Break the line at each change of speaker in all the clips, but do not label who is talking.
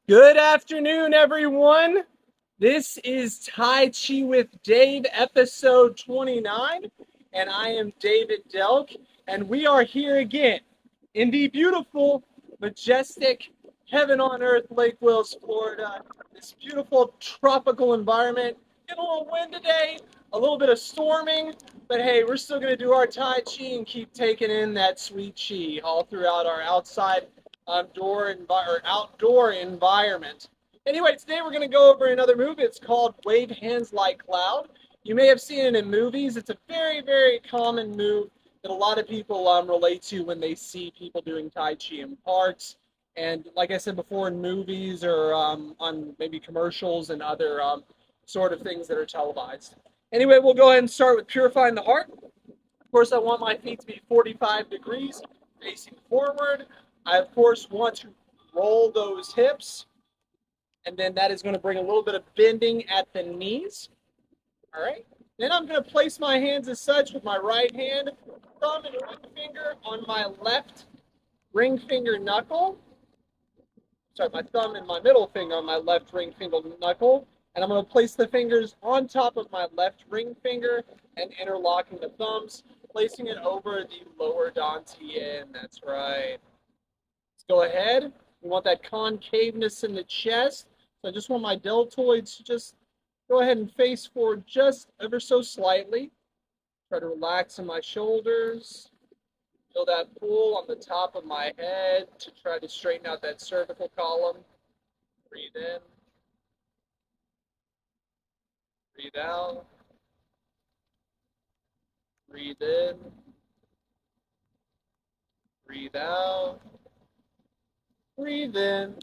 Good afternoon, everyone. This is Tai Chi with Dave, episode 29, and I am David Delk, and we are here again in the beautiful, majestic, heaven on earth Lake Wills, Florida. This beautiful tropical environment. Get a little wind today, a little bit of storming, but hey, we're still going to do our Tai Chi and keep taking in that sweet Chi all throughout our outdoor environment. Anyway, today we're going to go over another move. It's called Wave Hands Like Cloud. You may have seen it in movies. It's a very, very common move that a lot of people relate to when they see people doing Tai Chi in parks. And like I said before, in movies or on maybe commercials and other sort of things that are televised. Anyway, we'll go ahead and start with purifying the heart. Of course, I want my feet to be 45 degrees facing forward. I, of course, want to roll those hips, and then that is going to bring a little bit of bending at the knees. All right. Then I'm going to place my hands as such with my right hand, thumb and ring finger on my left ring finger knuckle. Sorry, my thumb and my middle finger on my left ring finger knuckle. And I'm going to place the fingers on top of my left ring finger and interlocking the thumbs, placing it over the lower dantian. That's right. Let's go ahead. We want that concaveness in the chest. So I just want my deltoids to just go ahead and face forward just ever so slightly. Try to relax in my shoulders. Feel that pull on the top of my head to try to straighten out that cervical column. Breathe in. Breathe out. Breathe in. Breathe out. Breathe in.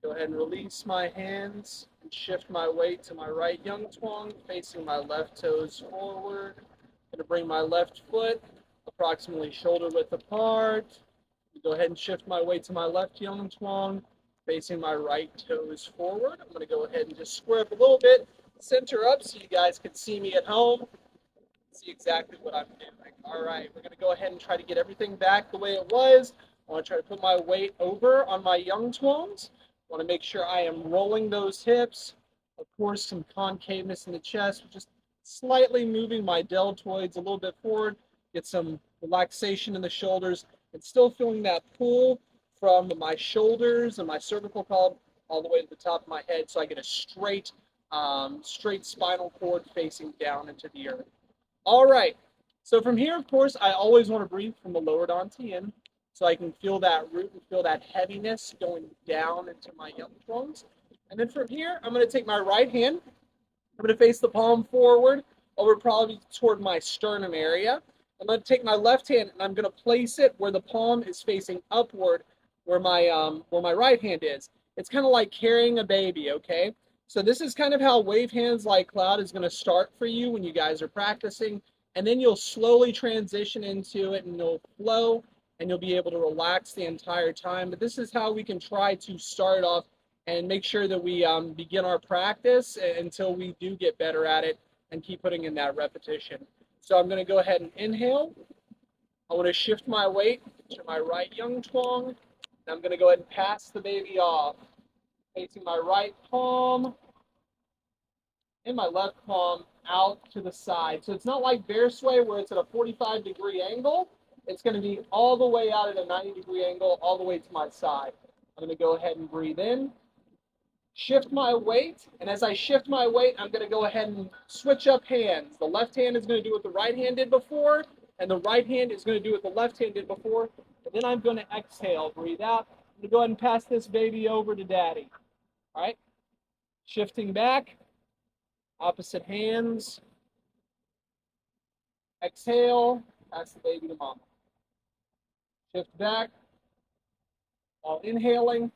Go ahead and release my hands and shift my weight to my right Yang Twang, facing my left toes forward. I'm going to bring my left foot approximately shoulder width apart. Go ahead and shift my weight to my left Yang Twang, facing my right toes forward. I'm going to go ahead and just square up a little bit, center up so you guys can see me at home, see exactly what I'm doing. All right, we're going to go ahead and try to get everything back the way it was. I want to try to put my weight over on my Yang Twangs. I want to make sure I am rolling those hips. Of course, some concaveness in the chest, just slightly moving my deltoids a little bit forward, get some relaxation in the shoulders, and still feeling that pull from my shoulders and my cervical column all the way to the top of my head so I get a straight spinal cord facing down into the earth. All right. So from here, of course, I always want to breathe from the lower dantian so I can feel that root and feel that heaviness going down into my Yang Twangs. And then from here, I'm going to take my right hand. I'm going to face the palm forward over probably toward my sternum area. I'm going to take my left hand and I'm going to place it where the palm is facing upward, where my right hand is. It's kind of like carrying a baby, okay? So this is kind of how Wave Hands Like Cloud is going to start for you when you guys are practicing, and then you'll slowly transition into it and you'll flow and you'll be able to relax the entire time. But this is how we can try to start off and make sure that we begin our practice until we do get better at it and keep putting in that repetition. So I'm going to go ahead and inhale. I want to shift my weight to my right Yang Twang. And I'm going to go ahead and pass the baby off, facing my right palm and my left palm out to the side. So it's not like bear sway where it's at a 45-degree angle. It's going to be all the way out at a 90-degree angle, all the way to my side. I'm going to go ahead and breathe in, shift my weight, and as I shift my weight, I'm going to go ahead and switch up hands. The left hand is going to do what the right hand did before, and the right hand is going to do what the left hand did before. And then I'm going to exhale, breathe out. I'm going to go ahead and pass this baby over to daddy. All right, shifting back, opposite hands. Exhale, pass the baby to mama. Shift back while inhaling.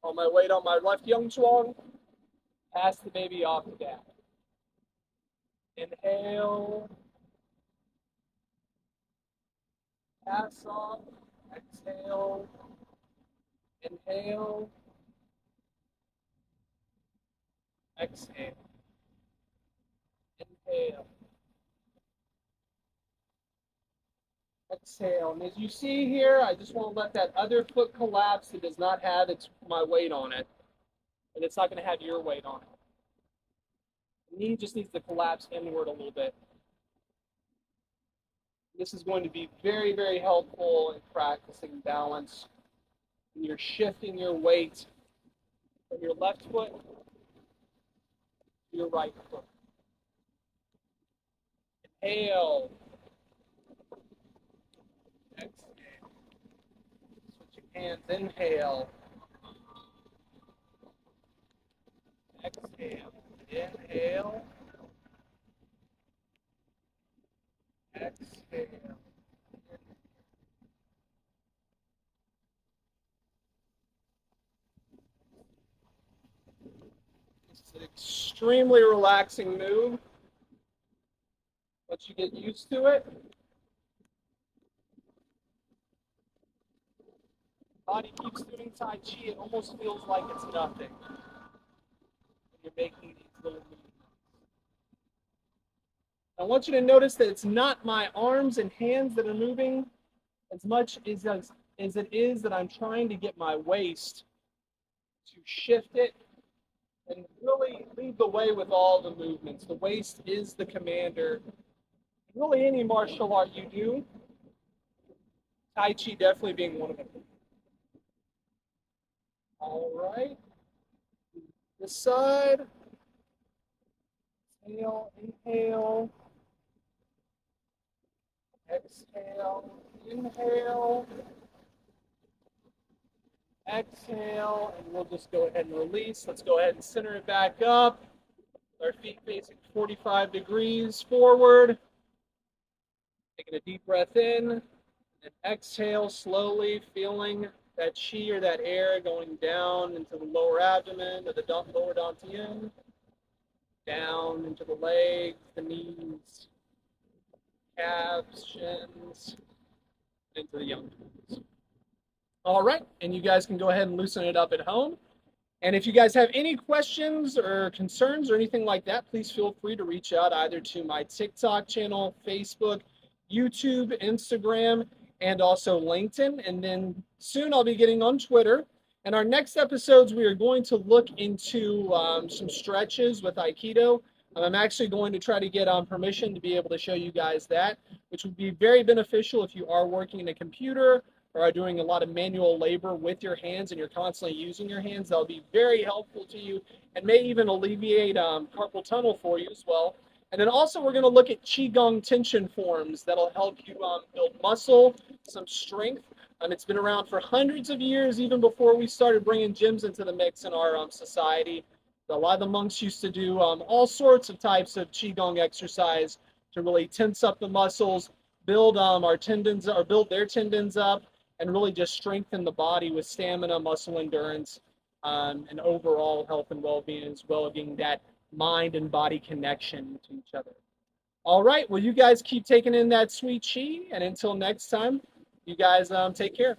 On my weight on my left Yang Twang, pass the baby off to dad. Inhale, pass off, exhale, inhale, exhale, inhale, Exhale. And as you see here, I just want to let that other foot collapse. It does not have my weight on it. And it's not going to have your weight on it. The knee just needs to collapse inward a little bit. This is going to be very, very helpful in practicing balance. And you're shifting your weight from your left foot to your right foot. Inhale. Exhale. Switching hands. Inhale. Exhale. Inhale. Exhale. It's an extremely relaxing move. Once you get used to it, body keeps doing Tai Chi. It almost feels like it's nothing when you're making these little movements. I want you to notice that it's not my arms and hands that are moving as much as it is that I'm trying to get my waist to shift it and really lead the way with all the movements. The waist is the commander. Really, any martial art you do, Tai Chi definitely being one of them. All right. This side. Exhale, inhale. Exhale, inhale. Exhale, and we'll just go ahead and release. Let's go ahead and center it back up. Our feet facing 45 degrees forward. Taking a deep breath in, and exhale slowly, feeling that chi or that air going down into the lower abdomen, to the lower dantian, down into the legs, the knees, calves, shins, into the young toes. All right, and you guys can go ahead and loosen it up at home. And if you guys have any questions or concerns or anything like that, please feel free to reach out either to my TikTok channel, Facebook, YouTube, Instagram, and also LinkedIn. And then soon I'll be getting on Twitter. And our next episodes, we are going to look into some stretches with Aikido. I'm actually going to try to get permission to be able to show you guys that, which would be very beneficial if you are working in a computer or are doing a lot of manual labor with your hands and you're constantly using your hands. That'll be very helpful to you and may even alleviate carpal tunnel for you as well. And then also we're going to look at Qigong tension forms that'll help you build muscle, some strength. It's been around for hundreds of years, even before we started bringing gyms into the mix in our society. A lot of the monks used to do all sorts of types of Qigong exercise to really tense up the muscles, build our tendons, or build their tendons up, and really just strengthen the body with stamina, muscle endurance, and overall health and well-being, as well as being that mind and body connection to each other. All right, well, you guys keep taking in that sweet chi, and until next time, you guys take care.